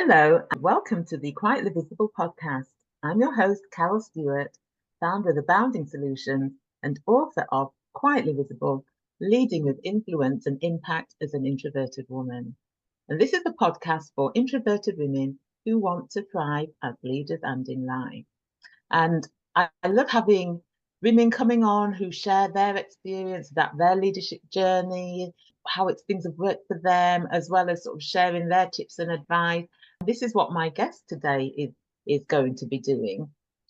Hello, and welcome to the Quietly Visible podcast. I'm your host, Carol Stewart, founder of Abounding Solutions and author of Quietly Visible, Leading with Influence and Impact as an Introverted Woman. And this is a podcast for introverted women who want to thrive as leaders and in life. And I love having women coming on who share their experience, that their leadership journey, how things have worked for them, as well as sort of sharing their tips and advice. This is what my guest today is going to be doing.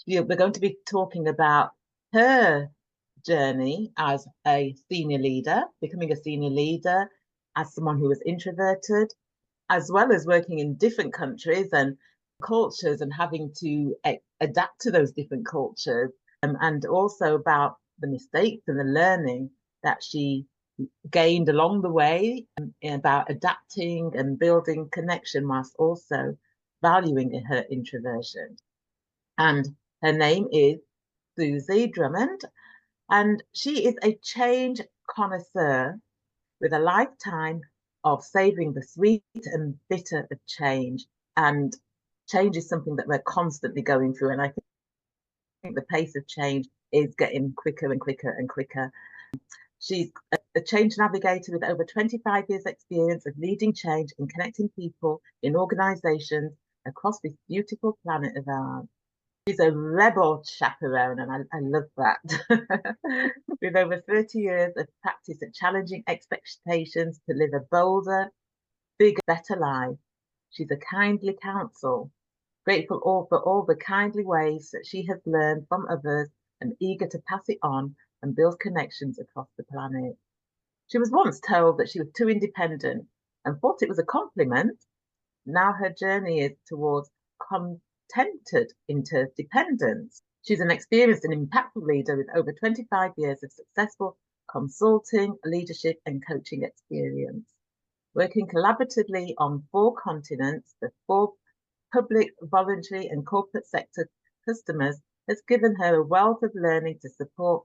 We're going to be talking about her journey as a senior leader, becoming a senior leader, as someone who was introverted, as well as working in different countries and cultures and having to adapt to those different cultures, and also about the mistakes and the learning that she gained along the way, about adapting and building connection whilst also valuing her introversion. And her name is Susie Drummond, and she is a change connoisseur with a lifetime of savoring the sweet and bitter of change. And change is something that we're constantly going through. And I think the pace of change is getting quicker and quicker and quicker. She's a change navigator with over 25 years experience of leading change and connecting people in organisations across this beautiful planet of ours. She's a rebel chaperone, and I love that. With over 30 years of practice at challenging expectations to live a bolder, bigger, better life. She's a kindly counsel, grateful for all the kindly ways that she has learned from others and eager to pass it on and build connections across the planet. She was once told that she was too independent and thought it was a compliment. Now her journey is towards contented interdependence. She's an experienced and impactful leader with over 25 years of successful consulting, leadership, and coaching experience. Working collaboratively on 4 continents, the 4 public, voluntary, and corporate sector customers has given her a wealth of learning to support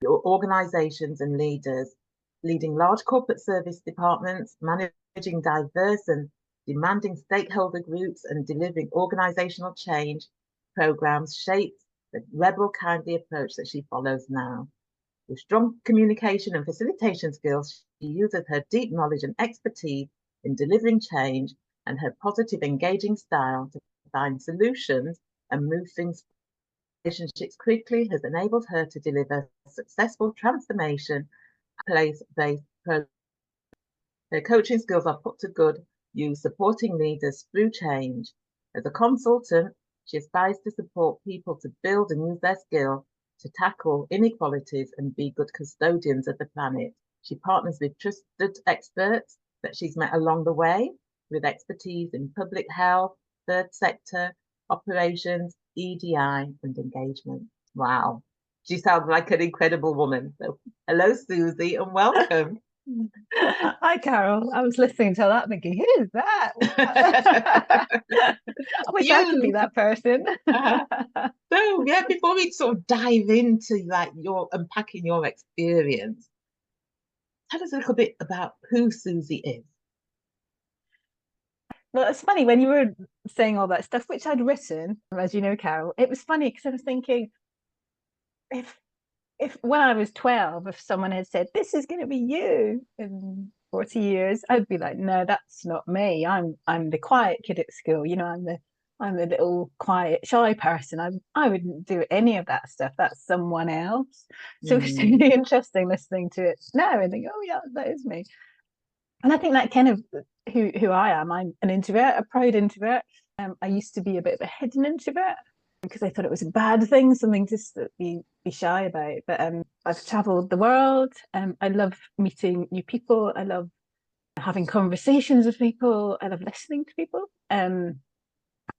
organisations and leaders, leading large corporate service departments, managing diverse and demanding stakeholder groups, and delivering organisational change programs shapes the rebel kindly approach that she follows now. With strong communication and facilitation skills, she uses her deep knowledge and expertise in delivering change and her positive, engaging style to find solutions and move things. Relationships quickly has enabled her to deliver successful transformation place-based programs. Her coaching skills are put to good use supporting leaders through change. As a consultant, she aspires to support people to build and use their skill to tackle inequalities and be good custodians of the planet. She partners with trusted experts that she's met along the way with expertise in public health, third sector, operations, EDI, and engagement. Wow. She sounds like an incredible woman. So hello, Susie, and welcome. Hi, Carol. I was listening to that thinking, who is that? I wish I could be that person. So yeah, before we sort of dive into like your unpacking your experience, tell us a little bit about who Susie is. Well, it's funny when you were saying all that stuff, which I'd written, as you know, Carol, it was funny because I was thinking, if when I was 12, if someone had said, this is going to be you in 40 years, I'd be like, no, that's not me. I'm the quiet kid at school. You know, I'm the little quiet, shy person. I wouldn't do any of that stuff. That's someone else. So it's really interesting listening to it now and think, oh yeah, that is me. And I think that kind of who I am. I'm an introvert, a proud introvert. I used to be a bit of a hidden introvert because I thought it was a bad thing, something to be shy about. But I've travelled the world. I love meeting new people. I love having conversations with people. I love listening to people.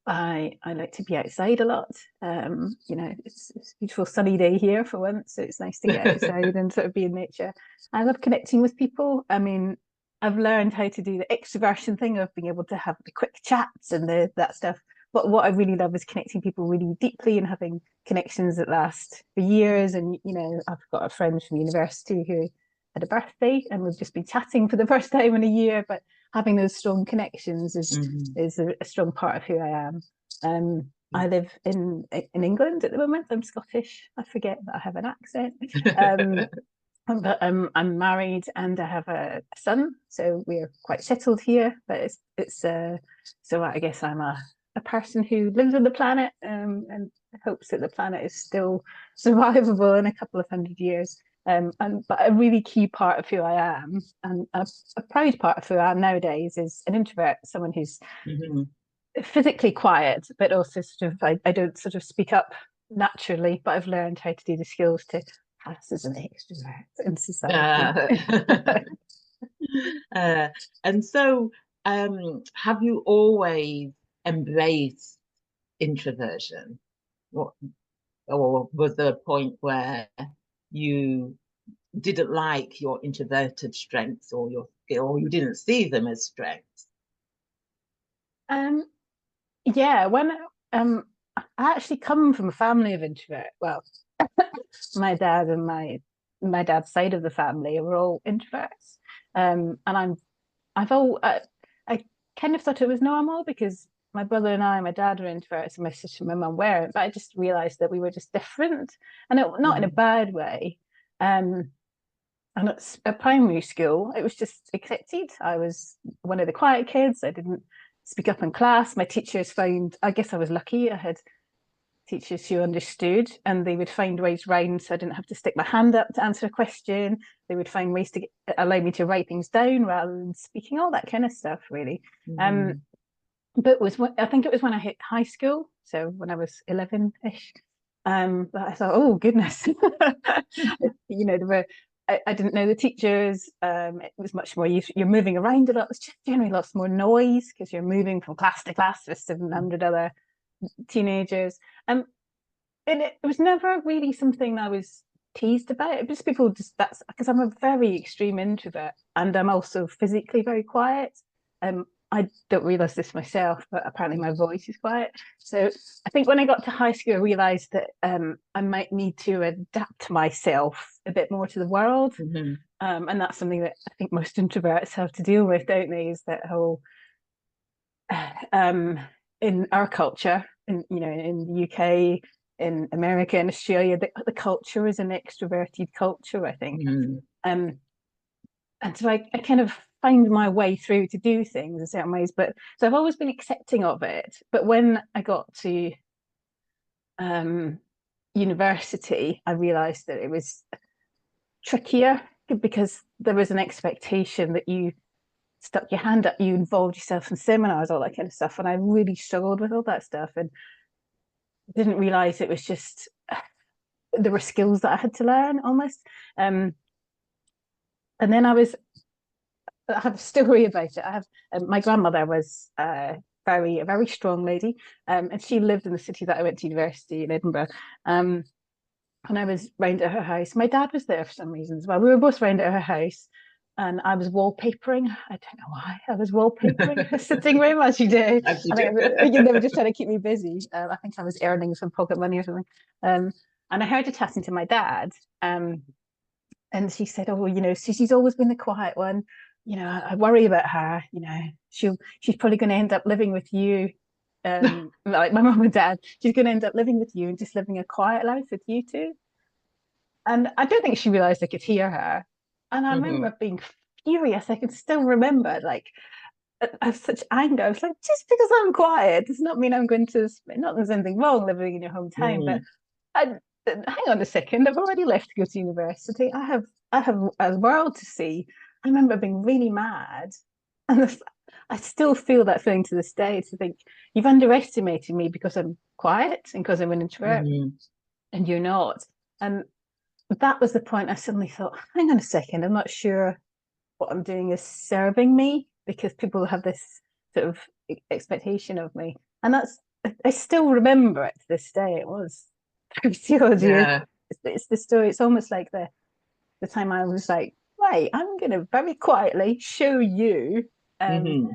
I like to be outside a lot. You know, it's a beautiful sunny day here for once, so it's nice to get outside and sort of be in nature. I love connecting with people. I mean, I've learned how to do the extroversion thing of being able to have the quick chats and that stuff. But what I really love is connecting people really deeply and having connections that last for years. And, you know, I've got a friend from university who had a birthday and we've just been chatting for the first time in a year, but having those strong connections Mm-hmm. is a strong part of who I am. I live in England at the moment. I'm Scottish. I forget that I have an accent. But I'm married and I have a son, so we're quite settled here. But it's so I guess I'm a person who lives on the planet and hopes that the planet is still survivable in a couple of hundred years. But a really key part of who I am, and a proud part of who I am nowadays, is an introvert, someone who's Mm-hmm. physically quiet, but also sort of I don't sort of speak up naturally, but I've learned how to do the skills to pass as an extrovert in society. Uh, uh, and so, have you always embraced introversion? What, or was there a point where you didn't like your introverted strengths or your skill, or you didn't see them as strengths? um, yeah, when I actually come from a family of introvert. Well, my dad and my dad's side of the family were all introverts, and I kind of thought it was normal because my brother and I, my dad were introverts, and my sister and my mum weren't. But I just realised that we were just different, and not in a Mm-hmm. bad way. Um, and at primary school, it was just accepted. I was one of the quiet kids. I didn't speak up in class. My teachers found, I guess I was lucky. I had teachers who understood, and they would find ways round so I didn't have to stick my hand up to answer a question. They would find ways to allow me to write things down rather than speaking, all that kind of stuff, really. Mm-hmm. But I think it was when I hit high school, so when I was 11-ish, that I thought, oh goodness, there were. I didn't know the teachers. It was much more you're moving around a lot. It's just generally lots more noise because you're moving from class to class with 700 other teenagers. And it was never really something I was teased about. It was people that's because I'm a very extreme introvert and I'm also physically very quiet. I don't realize this myself, but apparently my voice is quiet. So I think when I got to high school, I realized that I might need to adapt myself a bit more to the world. Mm-hmm. And that's something that I think most introverts have to deal with, don't they? Is that whole um, in our culture, in the UK, in America, in Australia, the culture is an extroverted culture, I think. Mm-hmm. Um, and so I kind of find my way through to do things in certain ways, but so I've always been accepting of it. But when I got to um, university, I realised that it was trickier because there was an expectation that you stuck your hand up, you involved yourself in seminars, all that kind of stuff. And I really struggled with all that stuff and didn't realize it was just there were skills that I had to learn almost. Um, and then I have a story about it. I have my grandmother was a very strong lady, and she lived in the city that I went to university in Edinburgh. And I was round at her house. My dad was there for some reasons. Well, we were both round at her house, and I was wallpapering. I don't know why I was wallpapering her sitting room, as you do. As you I do. think they were just trying to keep me busy. I think I was earning some pocket money or something. And I heard her chatting to my dad, and she said, "Oh, Susie's always been the quiet one. I worry about her. She's probably going to end up living with you." Like my mum and dad, she's going to end up living with you and just living a quiet life with you two. And I don't think she realized I could hear her. And I Mm-hmm. remember being furious. I can still remember, like, I have such anger. I was like, just because I'm quiet does not mean I'm going to. Not there's anything wrong living in your hometown, but Mm-hmm. hang on a second. I've already left to go to university. I have a world to see. I remember being really mad, and I still feel that feeling to this day. To think you've underestimated me because I'm quiet and because I'm an introvert, Mm-hmm. and you're not. And that was the point I suddenly thought, hang on a second, I'm not sure what I'm doing is serving me because people have this sort of expectation of me. And I still remember it to this day. It was 30 odd years. Yeah. It's the story. It's almost like the time I was like, right, I'm going to very quietly show you. Um, Mm-hmm.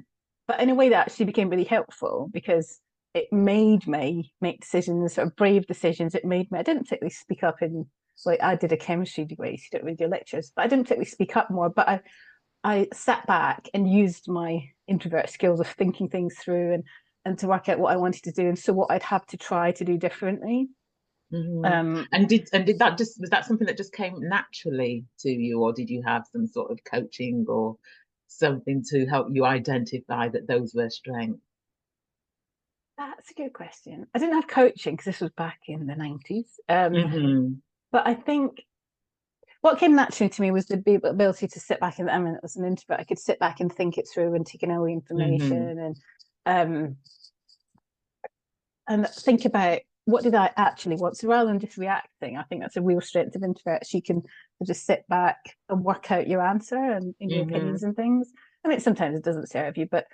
but in a way that actually became really helpful because it made me make decisions, sort of brave decisions. I didn't particularly speak up in, like, I did a chemistry degree, so you don't really do lectures, but I didn't particularly speak up more. But I sat back and used my introvert skills of thinking things through and to work out what I wanted to do, and so what I'd have to try to do differently. And did that just was that something that just came naturally to you, or did you have some sort of coaching or something to help you identify that those were strengths? That's a good question. I didn't have coaching because this was back in the 90s. Mm-hmm. But I think what came naturally to me was the ability to sit back and, I mean, as an introvert, I could sit back and think it through and take in all the Mm-hmm. information um, and think about what did I actually want. So rather than just reacting, I think that's a real strength of introverts. You can just sit back and work out your answer and in your Mm-hmm. opinions and things. I mean, sometimes it doesn't serve you, but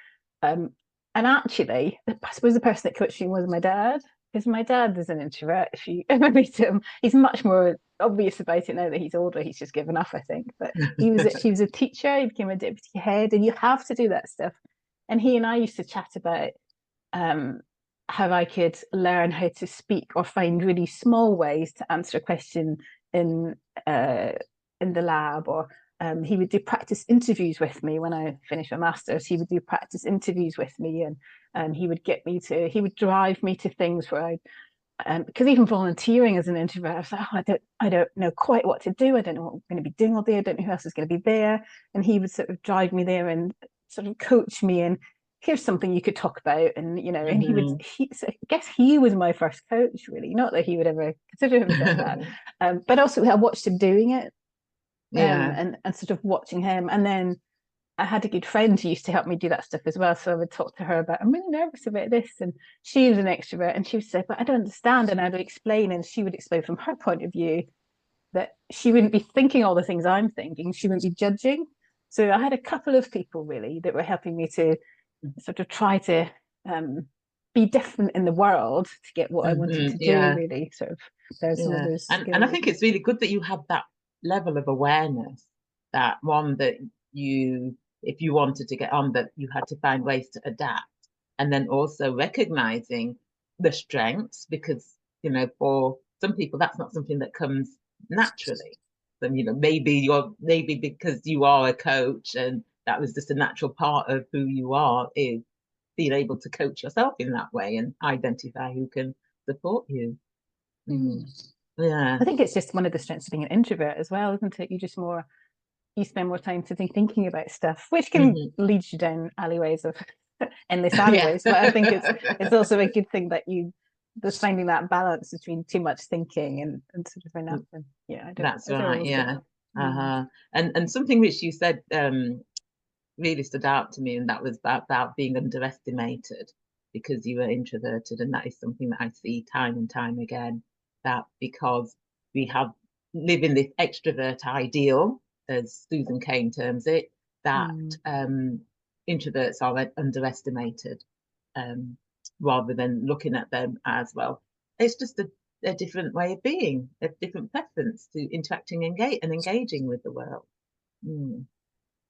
and actually, I suppose the person that coached me was my dad, because my dad is an introvert. If you ever meet him, he's much more obvious about it now that he's older. He's just given up, I think. But he was a teacher. He became a deputy head, and you have to do that stuff. And he and I used to chat about um, how I could learn how to speak or find really small ways to answer a question in uh, in the lab, or he would do practice interviews with me when I finished my masters. He would do practice interviews with me, and he would drive me to things where because even volunteering as an introvert, I was like, oh, I don't know quite what to do. I don't know what I'm going to be doing all day. I don't know who else is going to be there. And he would sort of drive me there and sort of coach me and here's something you could talk about. And, you know, and Mm-hmm. so I guess he was my first coach, really. Not that he would ever consider himself that. But also I watched him doing it Yeah. and sort of watching him. And then I had a good friend who used to help me do that stuff as well. So I would talk to her about, I'm really nervous about this. And she was an extrovert and she would say, but I don't understand. And I'd explain, and she would explain from her point of view that she wouldn't be thinking all the things I'm thinking. She wouldn't be judging. So I had a couple of people really that were helping me to sort of try to be different in the world to get what I wanted Mm-hmm. to do, Yeah. really. Sort of, there's some of Yeah. those And I skills. think it's really good that you have that level of awareness, that one that you, if you wanted to get on, that you had to find ways to adapt. And then also recognizing the strengths, because, for some people, that's not something that comes naturally. So, maybe because you are a coach and that was just a natural part of who you are, is being able to coach yourself in that way and identify who can support you. Mm. Mm. Yeah. I think it's just one of the strengths of being an introvert as well, isn't it? You spend more time sitting thinking about stuff, which can Hmm. lead you down alleyways of endless Yeah. alleyways. But I think it's also a good thing that you just finding that balance between too much thinking and sort of enough. And yeah, That's I don't right. always get Yeah. that. Mm. Uh-huh. And something which you said really stood out to me, and that was about being underestimated because you were introverted, and that is something that I see time and time again. That because we have live in this extrovert ideal, as Susan Cain terms it, that Mm. introverts are underestimated, um, rather than looking at them as, well, it's just a different way of being, a different preference to interacting and engaging with the world. Mm.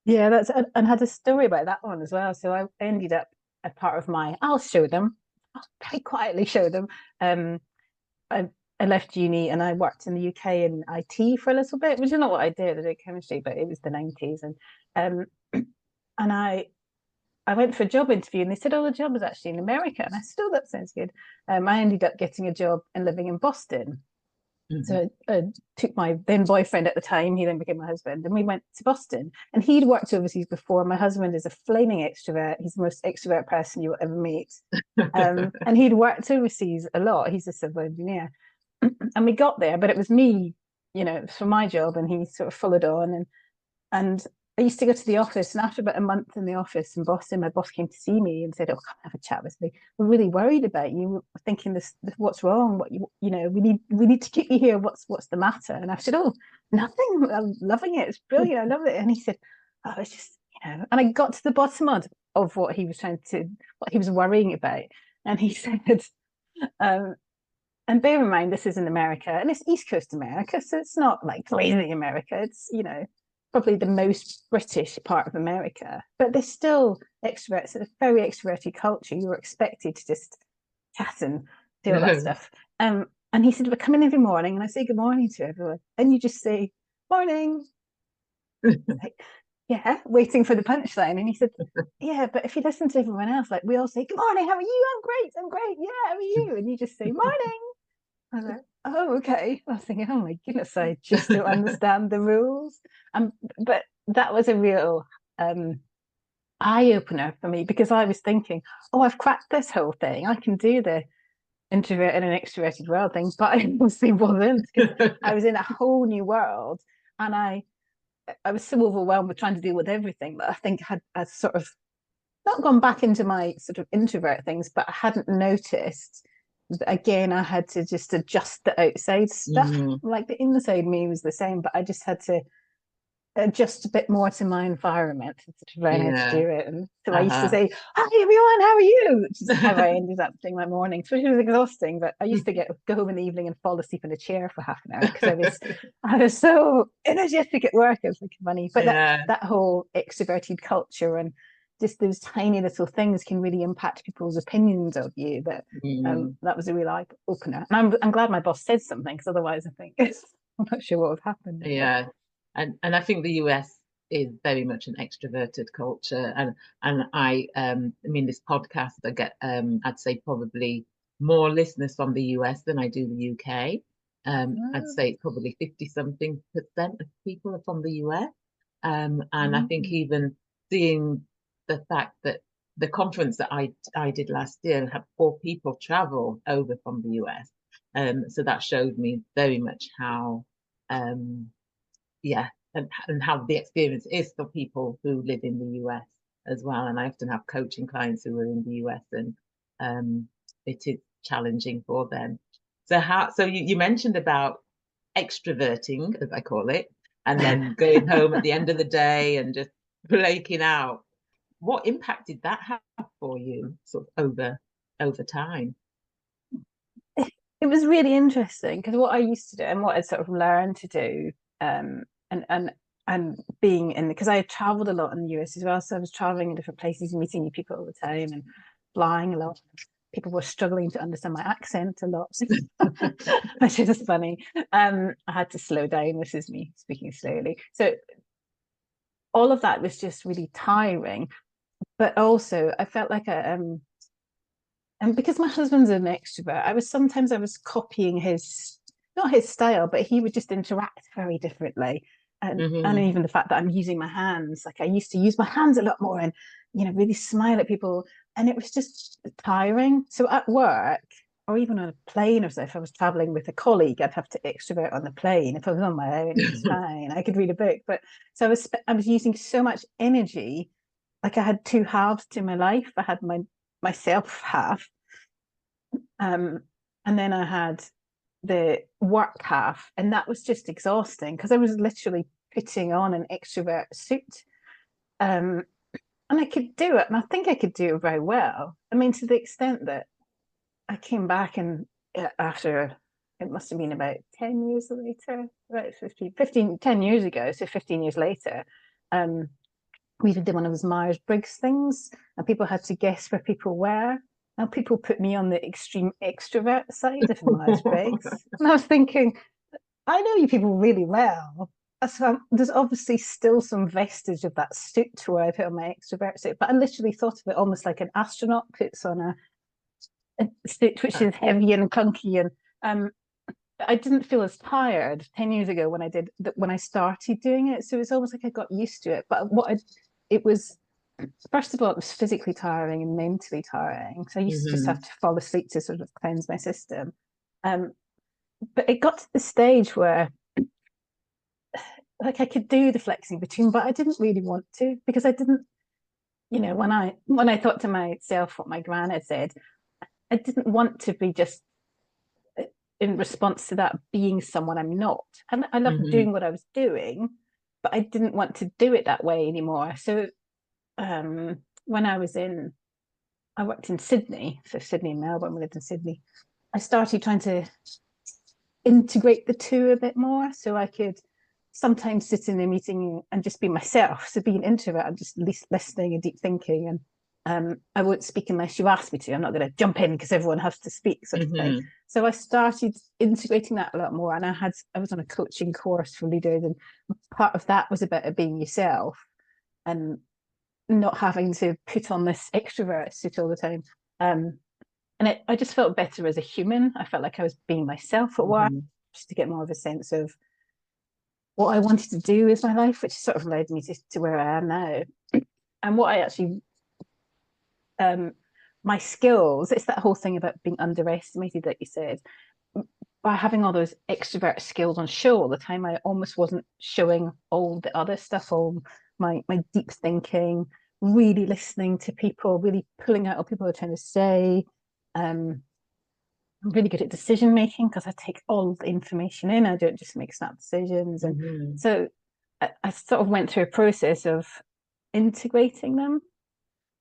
Yeah, that's and had a story about that one as well. So I ended up a part of my. I'll show them. I'll very quietly show them. Um, I I left uni and I worked in the UK in IT for a little bit, which is not what I did. I did chemistry, but it was the 90s, um, and I went for a job interview and they said, "Oh, the job was actually in America," and I said, "Oh, that sounds good." I ended up getting a job and living in Boston. Mhm. So I took my then boyfriend at the time, he then became my husband, and we went to Boston. And he'd worked overseas before. My husband is a flaming extrovert. He's the most extrovert person you'll ever meet. And he'd worked overseas a lot. He's a civil engineer. And we got there, but it was me, it was for my job, and he sort of followed on. And I used to go to the office, and after about a month in the office in Boston, my boss came to see me and said, "Oh, come have a chat with me. We're really worried about you. We're thinking this what's wrong? We need to keep you here. What's the matter?" And I said, "Oh, nothing. I'm loving it. It's brilliant. I love it." And he said, "Oh, it's just." And I got to the bottom of what he was what he was worrying about. And he said, um, and bear in mind, this is in America and it's East Coast America, so it's not like crazy America. It's, probably the most British part of America, but there's still extroverts. It's a very extroverted culture. You're expected to just chat and do all that stuff. And he said, "We're coming every morning," and I say good morning to everyone, and you just say morning. yeah, waiting for the punchline. And he said, yeah, but if you listen to everyone else, like we all say, good morning, how are you? I'm great. Yeah, how are you? And you just say, morning. I was like, oh, okay. I was thinking, oh my goodness, I just don't understand the rules. But that was a real eye opener for me, because I was thinking, oh, I've cracked this whole thing. I can do the introvert in an extroverted world thing, but I mostly wasn't, because I was in a whole new world, and I was so overwhelmed with trying to deal with everything that I think I'd sort of not gone back into my sort of introvert things, but I hadn't noticed that, again, I had to just adjust the outside stuff. Like the inside me was the same, but I just had to adjust a bit more to my environment and sort of learn how to do it. And so I used to say, hi everyone, how are you? Which is how I ended up doing my mornings, which was exhausting, but I used to go home in the evening and fall asleep in a chair for half an hour, because I was so energetic at work. It was like funny. But that whole extroverted culture and just those tiny little things can really impact people's opinions of you. That was a real eye opener. And I'm glad my boss said something, because otherwise I think I'm not sure what would have happened. Yeah. And I think the US is very much an extroverted culture. And I mean, this podcast, I get I'd say probably more listeners from the US than I do the UK. I'd say probably 50-something% of people are from the US. And I think even seeing the fact that the conference that I did last year had 4 people travel over from the US. So that showed me very much how yeah, and how the experience is for people who live in the US as well. And I often have coaching clients who are in the US, and it is challenging for them. So you mentioned about extroverting, as I call it, and then going home at the end of the day and just breaking out. What impact did that have for you, sort of over time? It was really interesting, because what I used to do and what I sort of learned to do, and being in, because I had traveled a lot in the US as well, so I was traveling in different places and meeting new people all the time and flying a lot. People were struggling to understand my accent a lot, which is funny. I had to slow down. This is me speaking slowly. So all of that was just really tiring, but also I felt like and because my husband's an extrovert, I was copying his, not his style, but he would just interact very differently. And even the fact that I'm using my hands, like I used to use my hands a lot more and, really smile at people. And it was just tiring. So at work, or even on a plane, or so, if I was traveling with a colleague, I'd have to extrovert on the plane. If I was on my own, it was fine. I could read a book. But so I was using so much energy. Like I had 2 halves to my life. I had myself half, and then I had the work half, and that was just exhausting, because I was literally putting on an extrovert suit, and I could do it, and I think I could do it very well. I mean, to the extent that I came back, and after, it must have been about 10 years later, about 10 years ago, so 15 years later, we did one of those Myers-Briggs things, and people had to guess where people were. Now people put me on the extreme extrovert side of Myers-Briggs. And I was thinking, I know you people really well. So there's obviously still some vestige of that suit where I put on my extrovert suit, but I literally thought of it almost like an astronaut puts on a suit which is heavy and clunky. And I didn't feel as tired 10 years ago when I started doing it. So it's almost like I got used to it. But it was, first of all, it was physically tiring and mentally tiring. So I used to just have to fall asleep to sort of cleanse my system. But it got to the stage where, like, I could do the flexing between, but I didn't really want to, because I didn't, when I thought to myself what my gran had said, I didn't want to be just in response to that being someone I'm not. And I loved doing what I was doing, but I didn't want to do it that way anymore. So when I worked in Sydney, so Sydney and Melbourne, we lived in Sydney, I started trying to integrate the two a bit more, so I could sometimes sit in a meeting and just be myself. So being an introvert, I'm just listening and deep thinking, and I won't speak unless you ask me to. I'm not going to jump in because everyone has to speak, sort of thing. So I started integrating that a lot more, and I was on a coaching course for leaders, and part of that was about being yourself. and not having to put on this extrovert suit all the time. And I just felt better as a human. I felt like I was being myself for a while, just to get more of a sense of what I wanted to do with my life, which sort of led me to where I am now. And what I actually, my skills, it's that whole thing about being underestimated that you said. By having all those extrovert skills on show all the time, I almost wasn't showing all the other stuff, all my deep thinking, really listening to people, really pulling out what people are trying to say. I'm really good at decision making because I take all the information in. I don't just make snap decisions. And so I sort of went through a process of integrating them,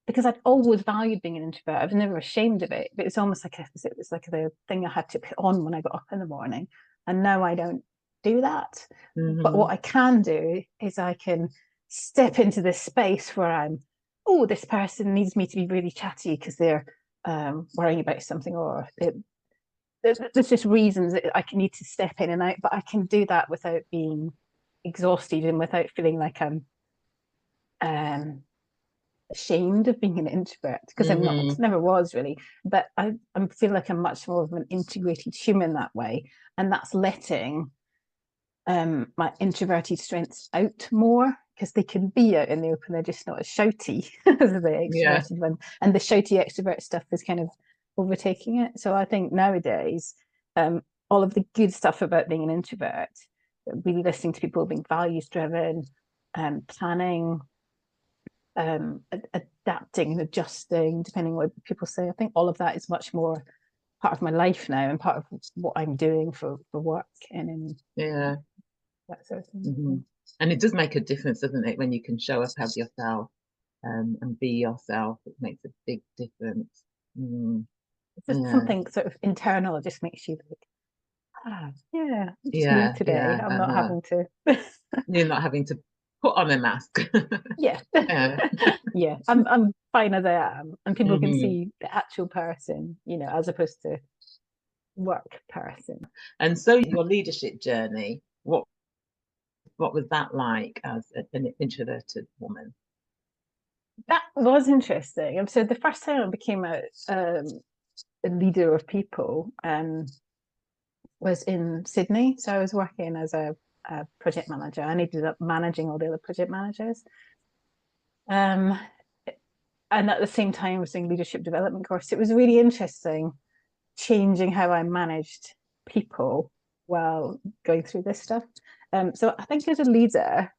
because I'd always valued being an introvert. I was never ashamed of it, but it's almost like it was like the thing I had to put on when I got up in the morning. And now I don't do that. But what I can do is I can step into this space where I'm, oh, this person needs me to be really chatty because they're worrying about something, or there's just reasons that I can need to step in and out, but I can do that without being exhausted and without feeling like I'm ashamed of being an introvert, because I'm not, never was really, but I feel like I'm much more of an integrated human that way, and that's letting my introverted strengths out more, because they can be out in the open. They're just not as shouty as the extroverted one, and the shouty extrovert stuff is kind of overtaking it. So I think nowadays, all of the good stuff about being an introvert, really listening to people, being values driven, planning, adapting and adjusting depending on what people say, I think all of that is much more part of my life now, and part of what I'm doing for work and in that sort of thing. And it does make a difference, doesn't it, when you can show up as yourself and be yourself. It makes a big difference. It's just something sort of internal. It just makes you like, yeah, just me today. I'm not having to you're not having to put on a mask. yeah. I'm fine as I am, and people can see the actual person, as opposed to work person. And so your leadership journey, what was that like as an introverted woman? That was interesting. And so the first time I became a leader of people was in Sydney. So I was working as a project manager. I ended up managing all the other project managers. And at the same time, I was doing leadership development course. It was really interesting, changing how I managed people while going through this stuff. So I think as a leader,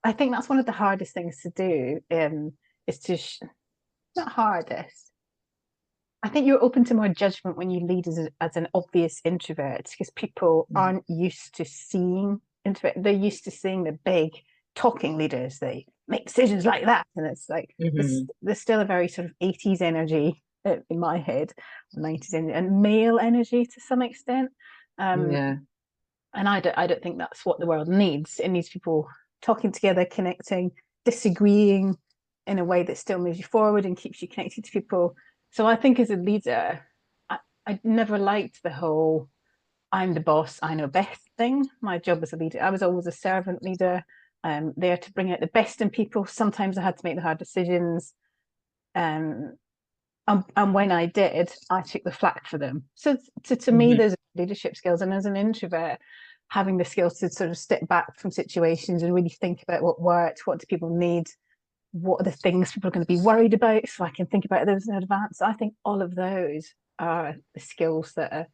I think that's one of the hardest things to do, is to, not hardest. I think you're open to more judgment when you lead as an obvious introvert, because people aren't used to seeing introvert. They're used to seeing the big talking leaders. They make decisions like that. And it's like, there's still a very sort of 80s energy in my head, 90s energy, and male energy to some extent. And I don't think that's what the world needs. It needs people talking together, connecting, disagreeing in a way that still moves you forward and keeps you connected to people. So I think as a leader, I never liked the whole I'm the boss, I know best thing. My job as a leader, I was always a servant leader, there to bring out the best in people. Sometimes I had to make the hard decisions. And when I did, I took the flak for them. So to me, there's leadership skills. And as an introvert, having the skills to sort of step back from situations and really think about what worked, what do people need, what are the things people are going to be worried about, so I can think about those in advance. I think all of those are the skills that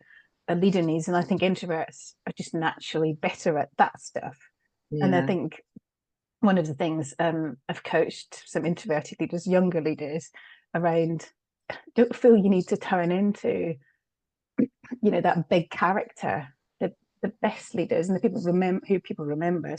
a leader needs. And I think introverts are just naturally better at that stuff. And I think one of the things I've coached some introverted leaders, younger leaders, around, don't feel you need to turn into, that big character. The best leaders and the people who people remember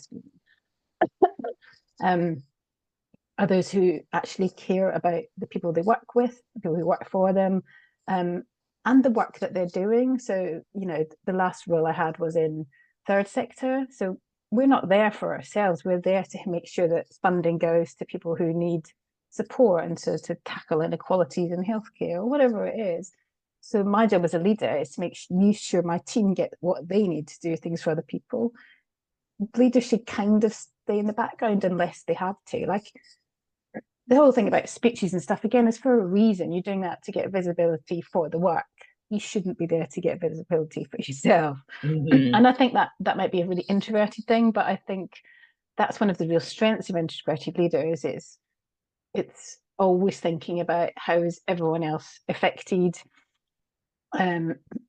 are those who actually care about the people they work with, the people who work for them, and the work that they're doing. So, the last role I had was in third sector. So we're not there for ourselves. We're there to make sure that funding goes to people who need support and to tackle inequalities in healthcare or whatever it is. So my job as a leader is to make sure my team get what they need to do things for other people. Leaders should kind of stay in the background unless they have to. Like the whole thing about speeches and stuff, again, is for a reason. You're doing that to get visibility for the work. You shouldn't be there to get visibility for yourself. Mm-hmm. And I think that might be a really introverted thing, but I think that's one of the real strengths of introverted leaders is it's always thinking about how is everyone else affected,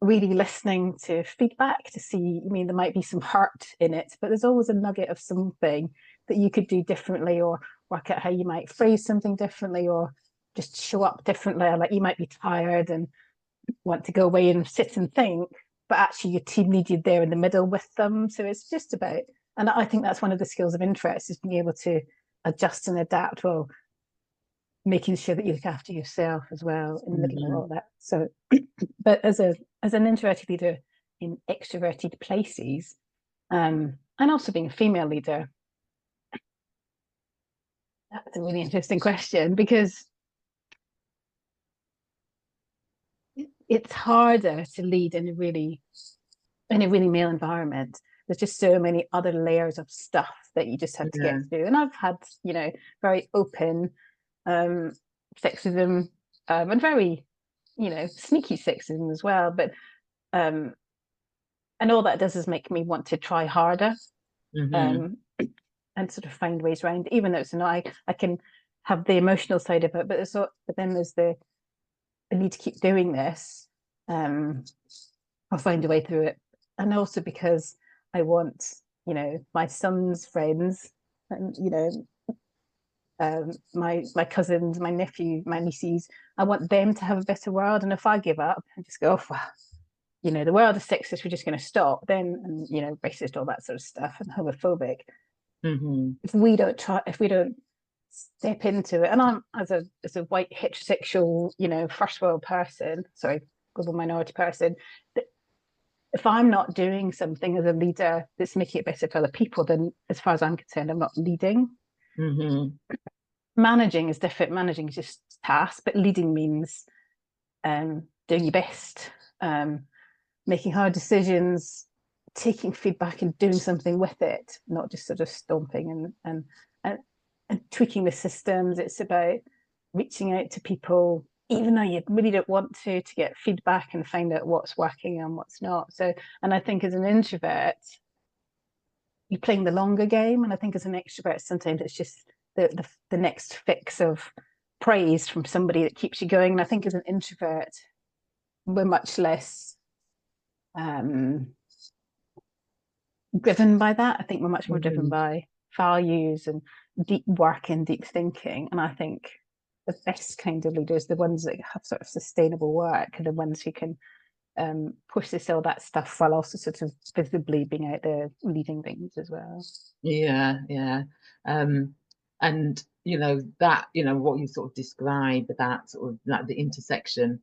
really listening to feedback to see, I mean, there might be some hurt in it, but there's always a nugget of something that you could do differently, or work out how you might phrase something differently, or just show up differently. Like you might be tired and want to go away and sit and think, but actually your team need you there in the middle with them. So it's just about, and I think that's one of the skills of interest, is being able to adjust and adapt while making sure that you look after yourself as well in the middle of all that. So, but as an introverted leader in extroverted places, and also being a female leader, that's a really interesting question, because it's harder to lead in a really male environment. There's just so many other layers of stuff that you just have to get through. And I've had, very open sexism, and very, sneaky sexism as well. But and all that does is make me want to try harder, and sort of find ways around, even though it's not, I can have the emotional side of it, but then there's the need to keep doing this. I'll find a way through it. And also because I want, my son's friends and, my cousins, my nephew, my nieces, I want them to have a better world. And if I give up and just go, well, the world is sexist, we're just going to stop, then, and, racist, all that sort of stuff, and homophobic. If we don't step into it, and I'm as a white heterosexual, first world person, sorry, global minority person, if I'm not doing something as a leader that's making it better for other people, then as far as I'm concerned, I'm not leading. Managing is different. Managing is just tasks, but leading means doing your best, making hard decisions, taking feedback and doing something with it, not just sort of stomping and tweaking the systems. It's about reaching out to people, even though you really don't want to get feedback and find out what's working and what's not. So, and I think as an introvert, you're playing the longer game. And I think as an extrovert, sometimes it's just the next fix of praise from somebody that keeps you going. And I think as an introvert, we're much less driven by that. I think we're much more driven by values and deep work and deep thinking. And I think the best kind of leaders, the ones that have sort of sustainable work, are the ones who can push this all that stuff while also sort of visibly being out there leading things as well. And that what you sort of describe, that sort of like the intersection,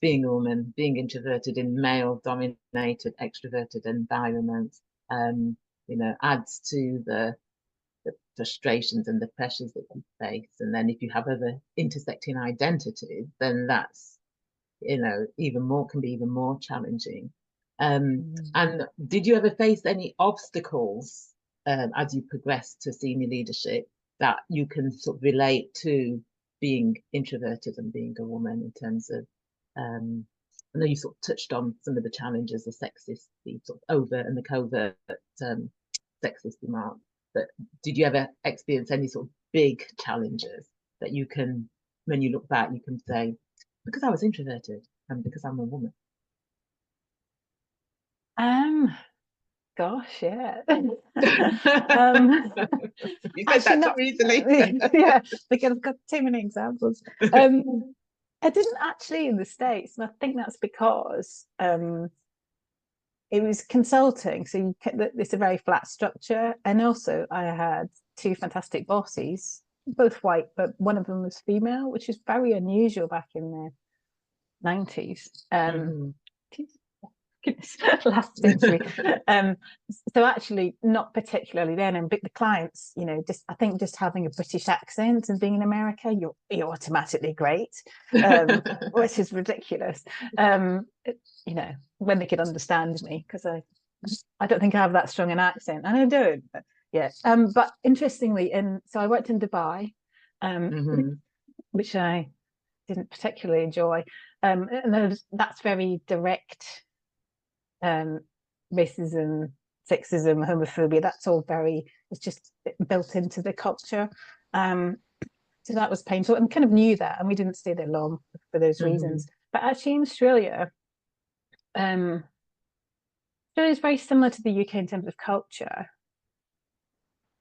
being a woman, being introverted in male dominated extroverted environments, adds to the frustrations and the pressures that you face. And then if you have other intersecting identities, then that's can be even more challenging. And did you ever face any obstacles as you progress to senior leadership that you can sort of relate to being introverted and being a woman, in terms of I know you sort of touched on some of the challenges, the sexist, the sort of overt and the covert sexist remarks, but did you ever experience any sort of big challenges that you can, when you look back, you can say, because I was introverted and because I'm a woman? Gosh, yeah. You said that so easily. Yeah, because I've got too many examples. I didn't actually in the States, and I think that's because it was consulting, so it's a very flat structure, and also I had two fantastic bosses, both white, but one of them was female, which is very unusual back in the 90s. Goodness, last century. So actually not particularly then, and the clients, I think just having a British accent and being in America, you're automatically great, which is ridiculous. When they could understand me, because I don't think I have that strong an accent, and I don't, but Yeah. But interestingly, so I worked in Dubai, which I didn't particularly enjoy. And that's very direct racism, sexism, homophobia. That's all it's just built into the culture. So that was painful, and kind of knew that, and we didn't stay there long for those reasons. But actually, in Australia, Australia is very similar to the UK in terms of culture,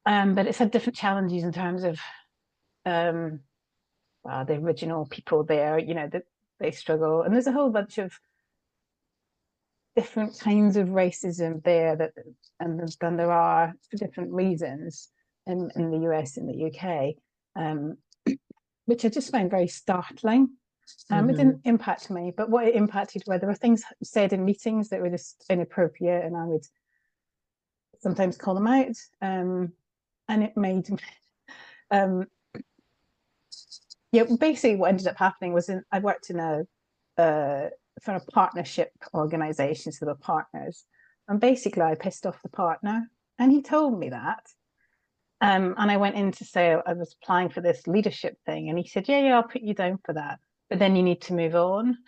but it's had different challenges in terms of the original people there. That they struggle, and there's a whole bunch of different kinds of racism there than there are for different reasons in the US and the UK, which I just found very startling. It didn't impact me, but what it impacted were there were things said in meetings that were just inappropriate, and I would sometimes call them out. And it made basically what ended up happening was I worked in a for a partnership organization, so the partners, and basically I pissed off the partner, and he told me that. And I went in to say I was applying for this leadership thing, and he said, yeah, I'll put you down for that, but then you need to move on,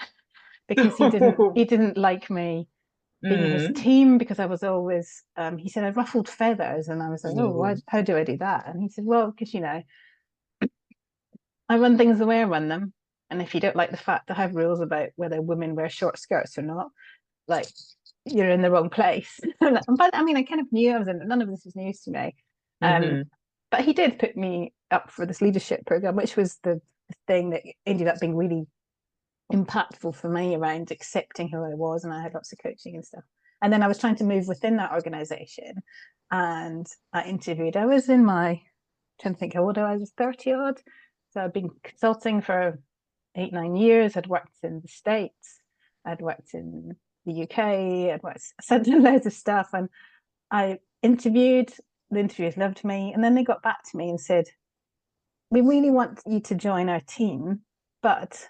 because he didn't like me being in his team, because I was always he said I ruffled feathers, and I was like, how do I do that? And he said, well, because I run things the way I run them, and if you don't like the fact I have rules about whether women wear short skirts or not, like, you're in the wrong place. But I mean, I kind of knew none of this was news to me. But he did put me up for this leadership program, which was the thing that ended up being really impactful for me around accepting who I was, and I had lots of coaching and stuff. And then I was trying to move within that organization, and I interviewed. I was trying to think how old I was 30 odd. So I'd been consulting for 8-9 years. I'd worked in the States, I'd worked in the UK, I'd done loads of stuff, and I interviewed. The interviewers loved me, and then they got back to me and said, we really want you to join our team, but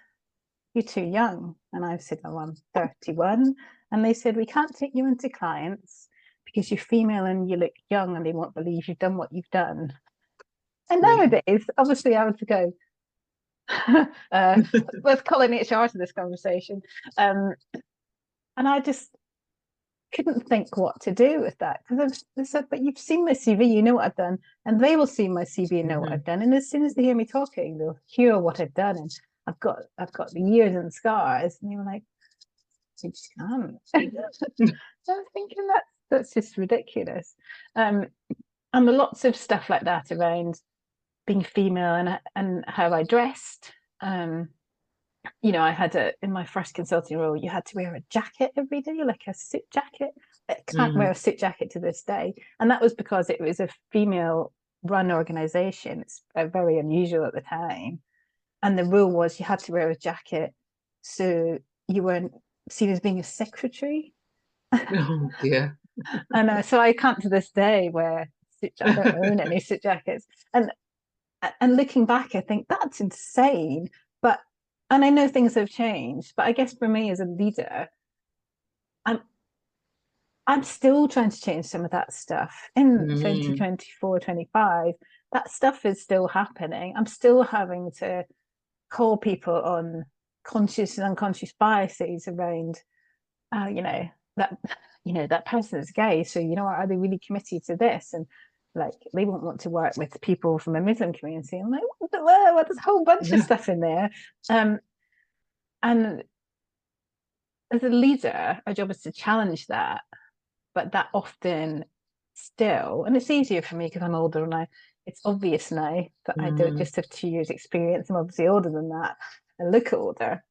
you're too young. And I said, oh, I'm 31. And they said, we can't take you into clients because you're female and you look young, and they won't believe you've done what you've done. And nowadays, obviously, I would go, let's call in HR to this conversation. And I just couldn't think what to do with that, because they said, but you've seen my CV, you know what I've done, and they will see my CV and know what I've done. And as soon as they hear me talking, they'll hear what I've done, and I've got the years and scars. And they were like, you just can't. So I was thinking that's just ridiculous. And lots of stuff like that around being female and how I dressed. I had in my first consulting role, you had to wear a jacket every day, like a suit jacket. I can't wear a suit jacket to this day. And that was because it was a female run organization. It's very unusual at the time. And the rule was you had to wear a jacket, so you weren't seen as being a secretary. Oh dear. And so I can't to this day wear suit jacket. I don't own any suit jackets. And looking back, I think that's insane. And I know things have changed, but I guess for me as a leader, I'm still trying to change some of that stuff in 2024, 25. That stuff is still happening. I'm still having to call people on conscious and unconscious biases around, that person is gay. So, are they really committed to this? And like, they won't want to work with people from a Muslim community. I'm like, well, there's a whole bunch of stuff in there. And as a leader, our job is to challenge that, but that often still, and it's easier for me because I'm older, and it's obvious now that I don't just have 2 years experience. I'm obviously older than that and look older.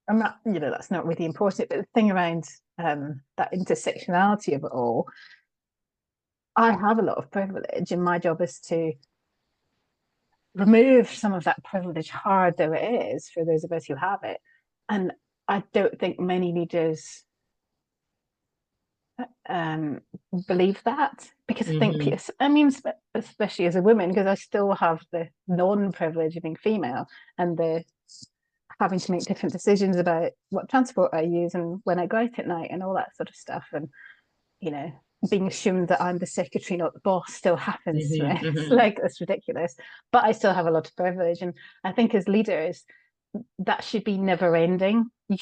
I'm not, that's not really important, but the thing around that intersectionality of it all, I have a lot of privilege, and my job is to remove some of that privilege, hard though it is for those of us who have it. And I don't think many leaders believe that, because I think, especially as a woman, because I still have the non-privilege of being female and the having to make different decisions about what transport I use and when I go out at night and all that sort of stuff. And being assumed that I'm the secretary, not the boss, still happens to me. It's Mm-hmm. like, it's ridiculous. But I still have a lot of privilege. And I think as leaders, that should be never ending. You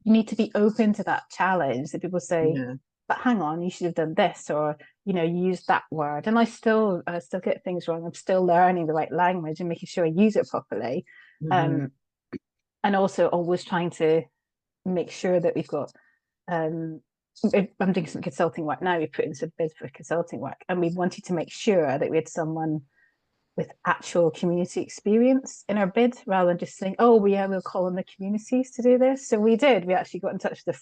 need to be open to that challenge that people say, Yeah. but hang on, you should have done this, or use that word. And I still get things wrong. I'm still learning the right language and making sure I use it properly. Mm-hmm. Um, and also always trying to make sure that we've got if I'm doing some consulting work now, we put in some bids for consulting work, and we wanted to make sure that we had someone with actual community experience in our bid, rather than just saying, oh, yeah, we'll call on the communities to do this. So we did. We actually got in touch with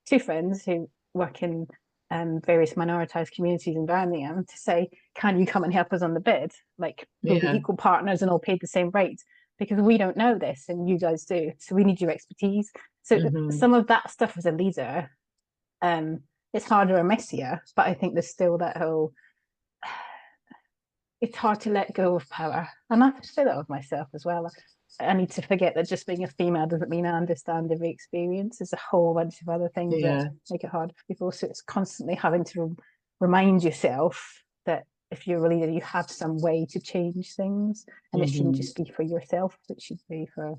two friends who work in various minoritized communities in Birmingham, to say, can you come and help us on the bid? Like, we'll be Yeah. equal partners and all paid the same rate, because we don't know this and you guys do. So we need your expertise. So Mm-hmm. some of that stuff as a leader, it's harder and messier, but I think there's still that whole, it's hard to let go of power. And I have to say that of myself as well. I need to forget that just being a female doesn't mean I understand every experience. There's a whole bunch of other things Yeah. that make it hard for people. So it's constantly having to remind yourself that if you're a leader, you have some way to change things, and it shouldn't Mm-hmm. just be for yourself, it should be for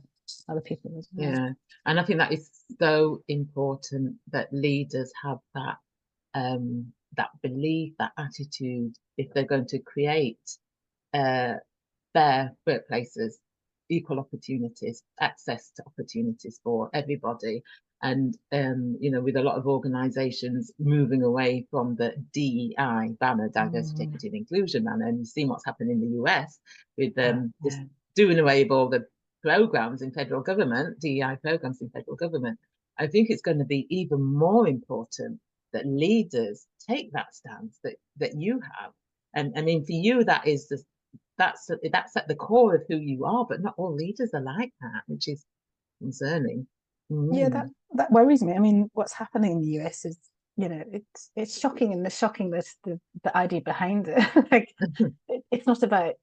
other people as well. Yeah. And I think that is so important, that leaders have that belief, that attitude, if they're going to create fair workplaces, equal opportunities, access to opportunities for everybody. And with a lot of organisations moving away from the DEI banner, diversity, equity, and inclusion banner, and you've seen what's happened in the US with just doing away with all the programs in federal government, DEI programs in federal government. I think it's going to be even more important that leaders take that stance that you have. And I mean, for you, that's at the core of who you are, but not all leaders are like that, which is concerning. Yeah, that Mm. that worries me. I mean, what's happening in the US is, it's shocking, and the shockingness, the idea behind it. Like, it's not about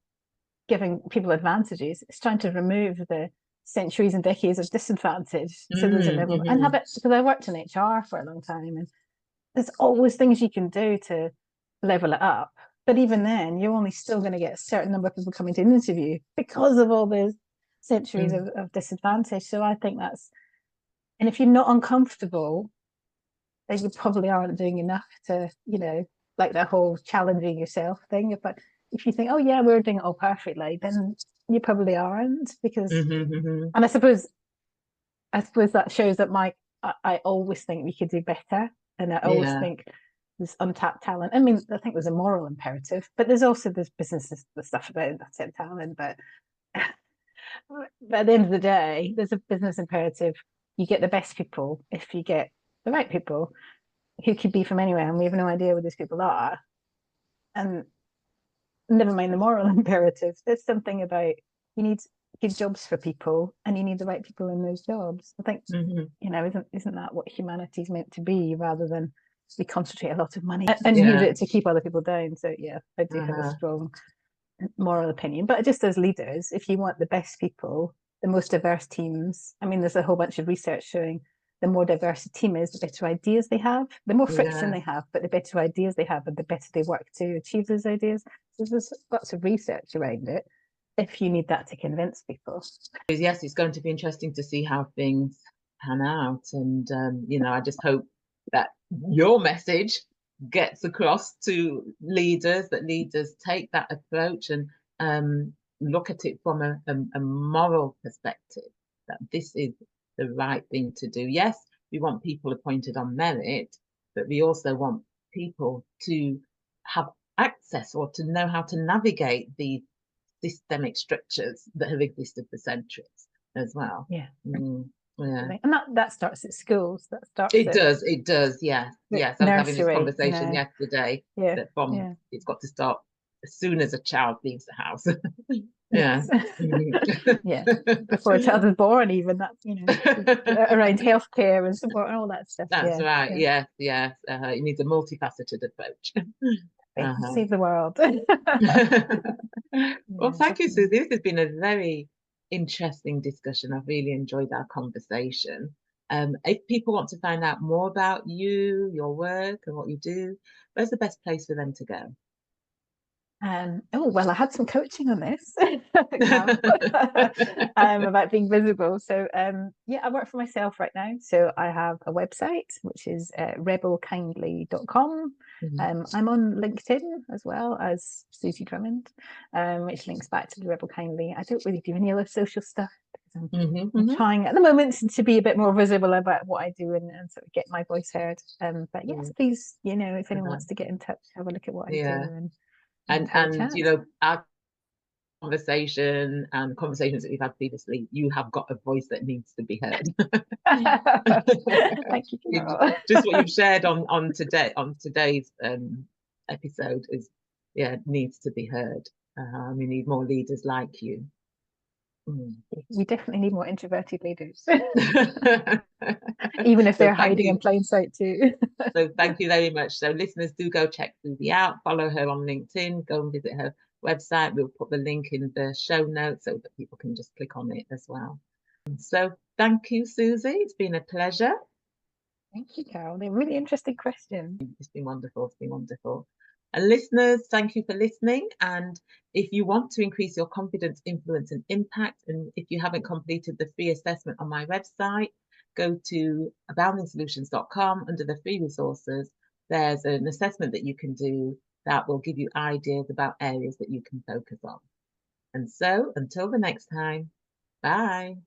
giving people advantages. It's trying to remove the centuries and decades of disadvantage. So there's a level, and have it, because I worked in HR for a long time, and there's always things you can do to level it up. But even then, you're only still going to get a certain number of people coming to an interview because of all those centuries of disadvantage. So I think and if you're not uncomfortable, then you probably aren't doing enough to, like that whole challenging yourself thing. If you think, oh yeah, we're doing it all perfectly, then you probably aren't, because, and I suppose that shows that I always think we could do better, and I always think there's untapped talent. I mean, I think there's a moral imperative, but there's also this business stuff about untapped talent. But at the end of the day, there's a business imperative. You get the best people if you get the right people, who could be from anywhere, and we have no idea where these people are. And never mind the moral imperative. There's something about, you need good jobs for people, and you need the right people in those jobs. I think, isn't that what humanity's meant to be, rather than we concentrate a lot of money and use it to keep other people down? So yeah, I do have a strong moral opinion. But just as leaders, if you want the best people, the most diverse teams, I mean, there's a whole bunch of research showing the more diverse a team is, the better ideas they have, the more friction they have, but the better ideas they have, and the better they work to achieve those ideas. So there's lots of research around it, if you need that to convince people. Yes, it's going to be interesting to see how things pan out. And, I just hope that your message gets across to leaders, that leaders take that approach and look at it from a moral perspective, that this is the right thing to do. Yes, we want people appointed on merit, but we also want people to have access, or to know how to navigate the systemic structures that have existed for centuries as well. Yeah. Yeah. And that starts at schools. It does. Yes. I was having this conversation yesterday, that it's got to start as soon as a child leaves the house. Yeah. Yeah, before a child is born, even, that's around healthcare and support and all that stuff. That's right. Yes. It needs a multifaceted approach. Save the world. Well, thank you, Susie. This has been a very interesting discussion. I've really enjoyed our conversation. If people want to find out more about you, your work and what you do, where's the best place for them to go? Oh, well, I had some coaching on this, Carol, about being visible. So, yeah, I work for myself right now. So I have a website, which is rebelkindly.com. I'm on LinkedIn as well as Susie Drummond, which links back to the Rebel Kindly. I don't really do any other social stuff because I'm trying at the moment to be a bit more visible about what I do and sort of get my voice heard. But yes, please, if anyone wants to get in touch, have a look at what I do and our conversation and conversations that we've had previously, you have got a voice that needs to be heard. Thank you, Carol. Just what you've shared on today's episode is needs to be heard. We need more leaders like you. We definitely need more introverted leaders, even if they're hiding in plain sight too. So thank you very much. So listeners, do go check Susie out, follow her on LinkedIn, go and visit her website. We'll put the link in the show notes so that people can just click on it as well. So thank you, Susie. It's been a pleasure. Thank you, Carol. They're really interesting questions. It's been wonderful. It's been wonderful. And listeners, thank you for listening. And if you want to increase your confidence, influence, and impact, and if you haven't completed the free assessment on my website, go to aboundingsolutions.com under the free resources. There's an assessment that you can do that will give you ideas about areas that you can focus on. And so until the next time, bye.